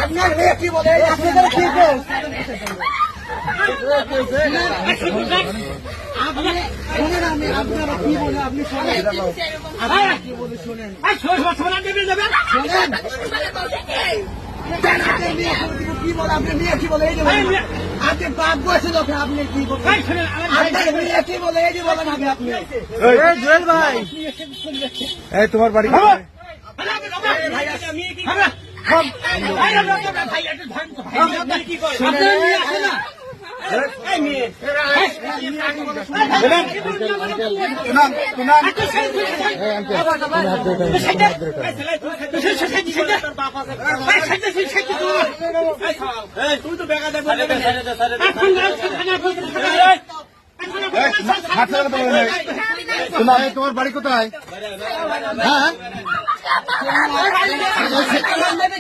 আপনার মেয়ে কি বলে আপনাদের কি শোনেন আমি আপনারা কি বলে আপনি শোনেন কি বলে শোনেন কি বলে আপনি মেয়ে কি বলে এই যে আপনি বাপ বসে লোকে আপনি কি বলেন আপনার মেয়ে কি বলে এই যে বলেন আগে আপনি জুয়েল ভাই এই তোমার বাড়ি তোমার বাড়ি কোথায়? হ্যাঁ